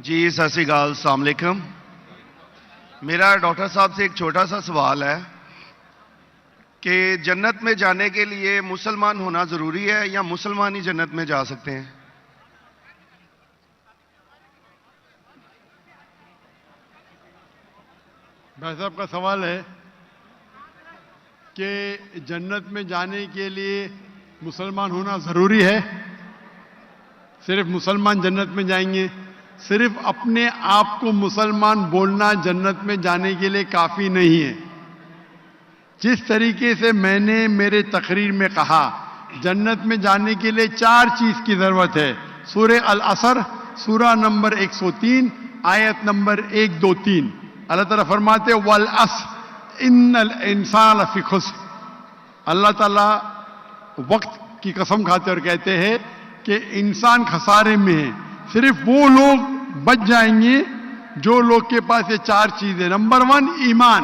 جی ست سری اکال، السلام علیکم۔ میرا ڈاکٹر صاحب سے ایک چھوٹا سا سوال ہے کہ جنت میں جانے کے لیے مسلمان ہونا ضروری ہے یا مسلمان ہی جنت میں جا سکتے ہیں؟ بھائی صاحب کا سوال ہے کہ جنت میں جانے کے لیے مسلمان ہونا ضروری ہے؟ صرف مسلمان جنت میں جائیں گے؟ صرف اپنے آپ کو مسلمان بولنا جنت میں جانے کے لیے کافی نہیں ہے۔ جس طریقے سے میں نے میرے تقریر میں کہا، جنت میں جانے کے لیے 4 چیز کی ضرورت ہے۔ سورہ العصر، سورہ نمبر 103، آیت نمبر 1، 2، 3۔ اللہ تعالیٰ فرماتے والعصر ان الانسان لفی خسر۔ اللہ تعالیٰ وقت کی قسم کھاتے اور کہتے ہیں کہ انسان خسارے میں ہے۔ صرف وہ لوگ بچ جائیں گے جو لوگ کے پاس یہ 4 چیزیں۔ نمبر 1 ایمان۔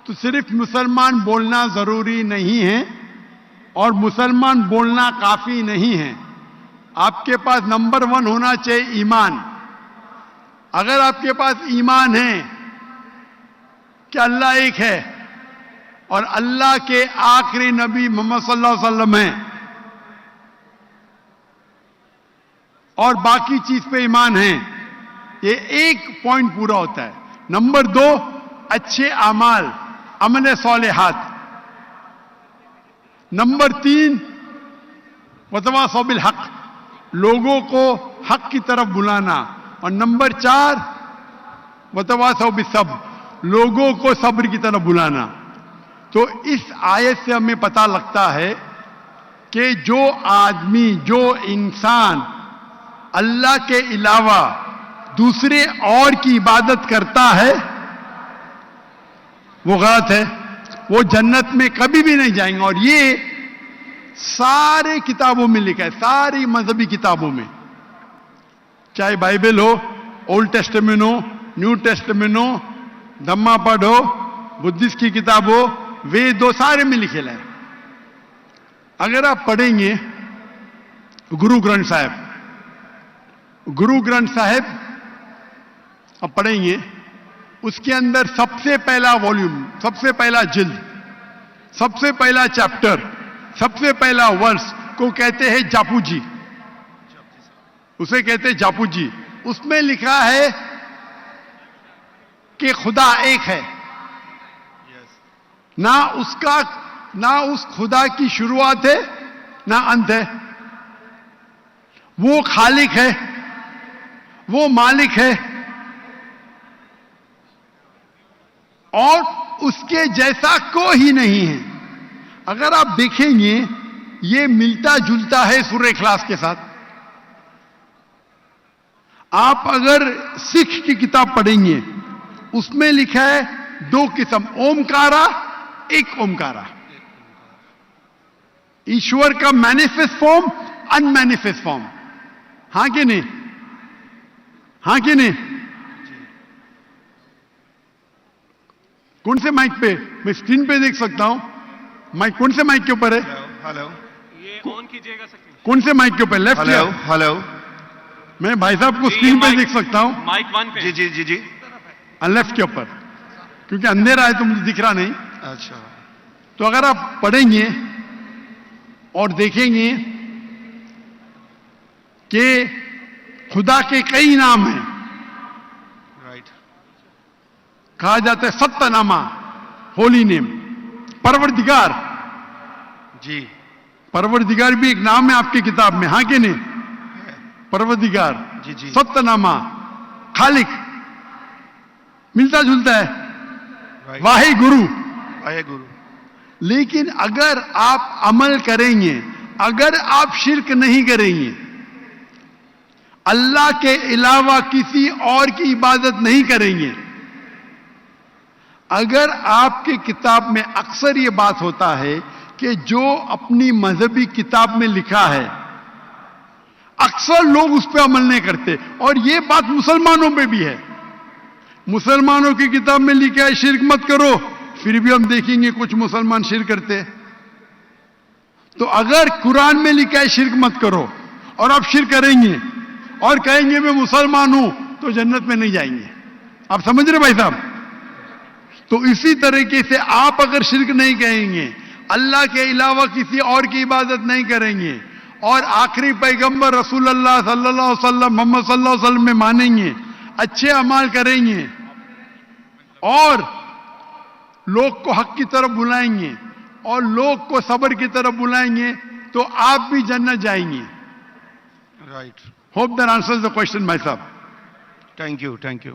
تو صرف مسلمان بولنا ضروری نہیں ہے اور مسلمان بولنا کافی نہیں ہے۔ آپ کے پاس نمبر 1 ہونا چاہیے ایمان۔ اگر آپ کے پاس ایمان ہے کہ اللہ ایک ہے اور اللہ کے آخری نبی محمد صلی اللہ علیہ وسلم ہیں اور باقی چیز پہ ایمان ہے، یہ ایک پوائنٹ پورا ہوتا ہے۔ نمبر 2 اچھے اعمال، عمل صالحات۔ نمبر 3 وتواصوا بالحق، لوگوں کو حق کی طرف بلانا۔ اور نمبر 4 وتواصوا بالصبر، لوگوں کو صبر کی طرف بلانا۔ تو اس آیت سے ہمیں پتہ لگتا ہے کہ جو آدمی، جو انسان اللہ کے علاوہ دوسرے اور کی عبادت کرتا ہے وہ غلط ہے، وہ جنت میں کبھی بھی نہیں جائیں گے۔ اور یہ سارے کتابوں میں لکھا ہے، ساری مذہبی کتابوں میں، چاہے بائبل ہو، اولڈ ٹیسٹمنٹ ہو، نیو ٹیسٹمنٹ ہو، دھما پڑھ ہو، بدھسٹ کی کتاب ہو، وید ہو، سارے میں لکھے ہے۔ اگر آپ پڑھیں گے گرو گرنتھ صاحب، گرو گرنتھ صاحب آپ پڑھیں گے، اس کے اندر سب سے پہلا والیوم، سب سے پہلا جلد، سب سے پہلا چیپٹر، سب سے پہلا ورس کو کہتے ہیں جاپو جی، اسے کہتے ہیں جاپو جی۔ اس میں لکھا ہے کہ خدا ایک ہے، نہ اس خدا کی شروعات ہے نہ انت ہے۔ وہ خالق ہے، وہ مالک ہے، اور اس کے جیسا کوئی نہیں ہے۔ اگر آپ دیکھیں گے یہ ملتا جلتا ہے سورہ اخلاص کے ساتھ۔ آپ اگر سکھ کی کتاب پڑھیں گے اس میں لکھا ہے 2 قسم، اومکارا، ایک اومکارا، ایشور کا مینیفیسٹ فارم، ان مینیفیسٹ فارم۔ ہاں کہ نہیں؟ ہاں کہ نہیں؟ کون سے مائک پہ؟ میں اسکرین پہ دیکھ سکتا ہوں مائک، کون سے مائک کے اوپر ہے؟ ہلو، یہ آن کیجئے گا سکتے کون سے مائک کے اوپر؟ لیفٹ یا؟ ہلو، میں بھائی صاحب کو اسکرین پہ دیکھ سکتا ہوں، مائک 1 پہ۔ جی جی جی جی، لیفٹ کے اوپر، کیونکہ اندھیرا ہے تو مجھے دکھ رہا نہیں۔ اچھا، تو اگر آپ پڑھیں گے اور دیکھیں گے کہ خدا کے کئی نام ہیں، رائٹ، کہا جاتا ہے ستہ نامہ، ہولی نیم، پروردگار۔ جی پروردگار بھی ایک نام ہے آپ کی کتاب میں، ہاں کہ نہیں؟ پروردگار، جی جی، ستہ نامہ، خالق، ملتا جلتا ہے، رائٹ، واحد گرو۔ آئے گرو، لیکن اگر آپ عمل کریں گے، اگر آپ شرک نہیں کریں گے، اللہ کے علاوہ کسی اور کی عبادت نہیں کریں گے، اگر آپ کی کتاب میں اکثر یہ بات ہوتا ہے کہ جو اپنی مذہبی کتاب میں لکھا ہے اکثر لوگ اس پہ عمل نہیں کرتے، اور یہ بات مسلمانوں پہ بھی ہے۔ مسلمانوں کی کتاب میں لکھا ہے شرک مت کرو، پھر بھی ہم دیکھیں گے کچھ مسلمان شرک کرتے ہیں۔ تو اگر قرآن میں لکھا ہے شرک مت کرو اور آپ شرک کریں گے، اور کہیں گے میں مسلمان ہوں تو جنت میں نہیں جائیں گے. آپ سمجھ رہے بھائی صاحب؟ تو اسی طریقے سے آپ اگر شرک نہیں کہیں گے, اللہ کے علاوہ کسی اور کی عبادت نہیں کریں گے, اور آخری پیغمبر رسول اللہ صلی اللہ علیہ وسلم محمد صلی اللہ علیہ وسلم میں مانیں گے, اچھے اعمال کریں گے, اور لوگ کو حق کی طرف بلائیں گے, اور لوگ کو صبر کی طرف بلائیں گے, تو آپ بھی جنت جائیں گے. Right. Hope that answers the question بھائی صاحب. Thank you. Thank you.